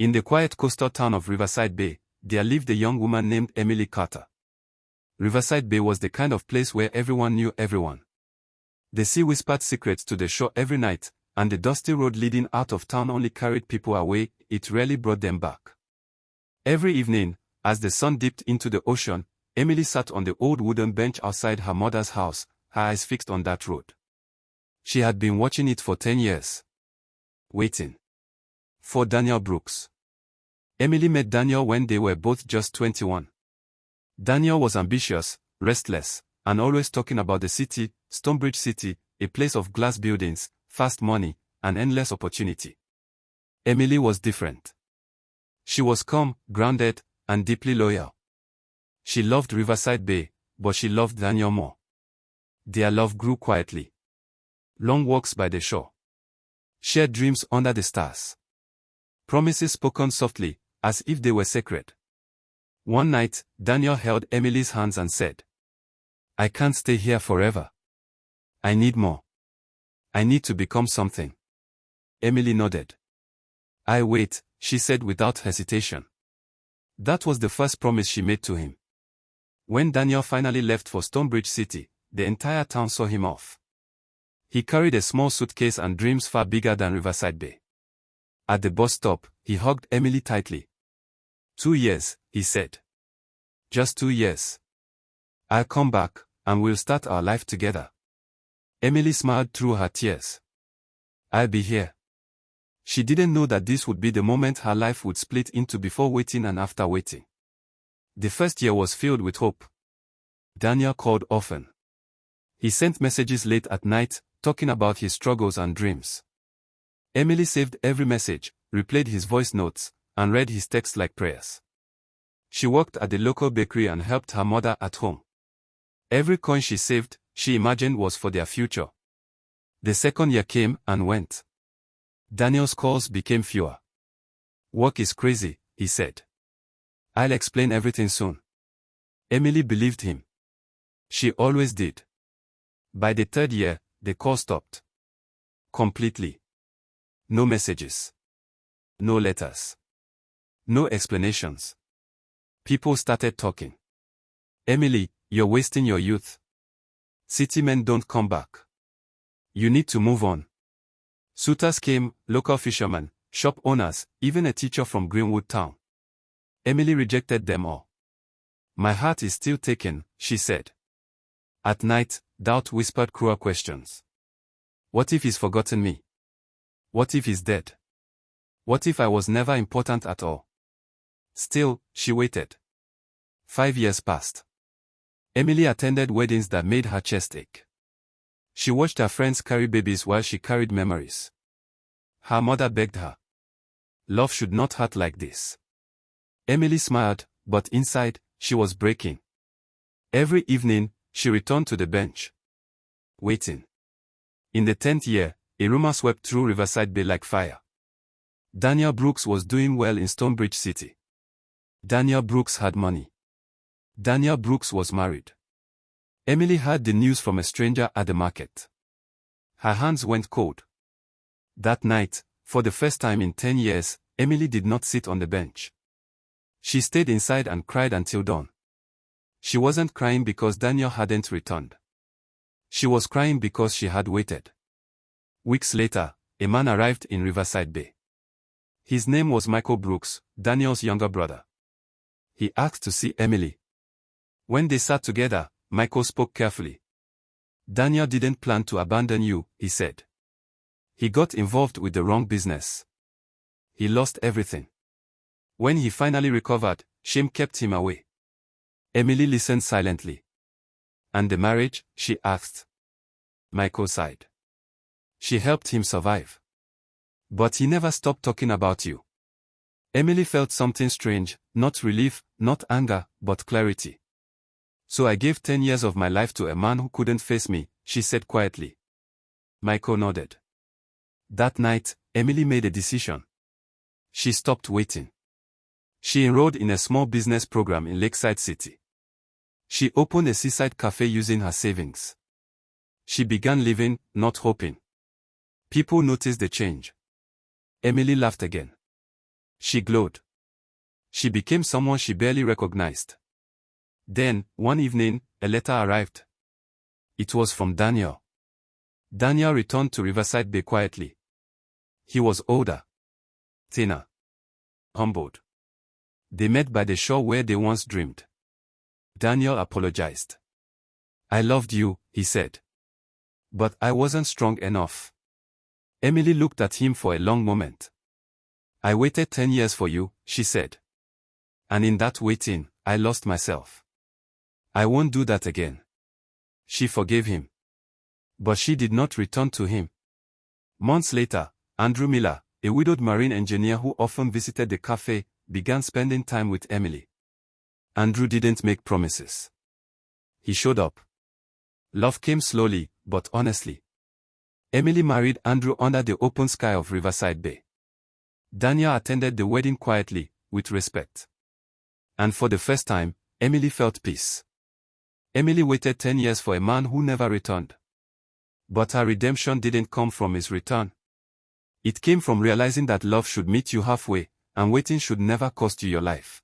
In the quiet coastal town of Riverside Bay, there lived a young woman named Emily Carter. Riverside Bay was the kind of place where everyone knew everyone. The sea whispered secrets to the shore every night, and the dusty road leading out of town only carried people away, it rarely brought them back. Every evening, as the sun dipped into the ocean, Emily sat on the old wooden bench outside her mother's house, her eyes fixed on that road. She had been watching it for 10 years. Waiting for Daniel Brooks. Emily met Daniel when they were both just 21. Daniel was ambitious, restless, and always talking about the city, Stonebridge City, a place of glass buildings, fast money, and endless opportunity. Emily was different. She was calm, grounded, and deeply loyal. She loved Riverside Bay, but she loved Daniel more. Their love grew quietly. Long walks by the shore. Shared dreams under the stars. Promises spoken softly, as if they were sacred. One night, Daniel held Emily's hands and said, "I can't stay here forever. I need more. I need to become something." Emily nodded. "I wait," she said without hesitation. That was the first promise she made to him. When Daniel finally left for Stonebridge City, the entire town saw him off. He carried a small suitcase and dreams far bigger than Riverside Bay. At the bus stop, he hugged Emily tightly. 2 years, he said. Just 2 years. I'll come back, and we'll start our life together. Emily smiled through her tears. I'll be here. She didn't know that this would be the moment her life would split into before waiting and after waiting. The first year was filled with hope. Daniel called often. He sent messages late at night, talking about his struggles and dreams. Emily saved every message, replayed his voice notes, and read his texts like prayers. She worked at the local bakery and helped her mother at home. Every coin she saved, she imagined was for their future. The second year came and went. Daniel's calls became fewer. Work is crazy, he said. I'll explain everything soon. Emily believed him. She always did. By the third year, the call stopped. Completely. No messages. No letters. No explanations. People started talking. Emily, you're wasting your youth. City men don't come back. You need to move on. Suitors came, local fishermen, shop owners, even a teacher from Greenwood Town. Emily rejected them all. My heart is still taken, she said. At night, doubt whispered cruel questions. What if he's forgotten me? What if he's dead? What if I was never important at all? Still, she waited. 5 years passed. Emily attended weddings that made her chest ache. She watched her friends carry babies while she carried memories. Her mother begged her. Love should not hurt like this. Emily smiled, but inside, she was breaking. Every evening, she returned to the bench. Waiting. In the 10th year, a rumor swept through Riverside Bay like fire. Daniel Brooks was doing well in Stonebridge City. Daniel Brooks had money. Daniel Brooks was married. Emily heard the news from a stranger at the market. Her hands went cold. That night, for the first time in 10 years, Emily did not sit on the bench. She stayed inside and cried until dawn. She wasn't crying because Daniel hadn't returned. She was crying because she had waited. Weeks later, a man arrived in Riverside Bay. His name was Michael Brooks, Daniel's younger brother. He asked to see Emily. When they sat together, Michael spoke carefully. Daniel didn't plan to abandon you, he said. He got involved with the wrong business. He lost everything. When he finally recovered, shame kept him away. Emily listened silently. And the marriage, she asked. Michael sighed. She helped him survive. But he never stopped talking about you. Emily felt something strange, not relief, not anger, but clarity. So I gave 10 years of my life to a man who couldn't face me, she said quietly. Michael nodded. That night, Emily made a decision. She stopped waiting. She enrolled in a small business program in Lakeside City. She opened a seaside cafe using her savings. She began living, not hoping. People noticed the change. Emily laughed again. She glowed. She became someone she barely recognized. Then, one evening, a letter arrived. It was from Daniel. Daniel returned to Riverside Bay quietly. He was older, thinner, humbled. They met by the shore where they once dreamed. Daniel apologized. I loved you, he said. But I wasn't strong enough. Emily looked at him for a long moment. I waited 10 years for you, she said. And in that waiting, I lost myself. I won't do that again. She forgave him. But she did not return to him. Months later, Andrew Miller, a widowed marine engineer who often visited the cafe, began spending time with Emily. Andrew didn't make promises. He showed up. Love came slowly, but honestly. Emily married Andrew under the open sky of Riverside Bay. Daniel attended the wedding quietly, with respect. And for the first time, Emily felt peace. Emily waited 10 years for a man who never returned. But her redemption didn't come from his return. It came from realizing that love should meet you halfway, and waiting should never cost you your life.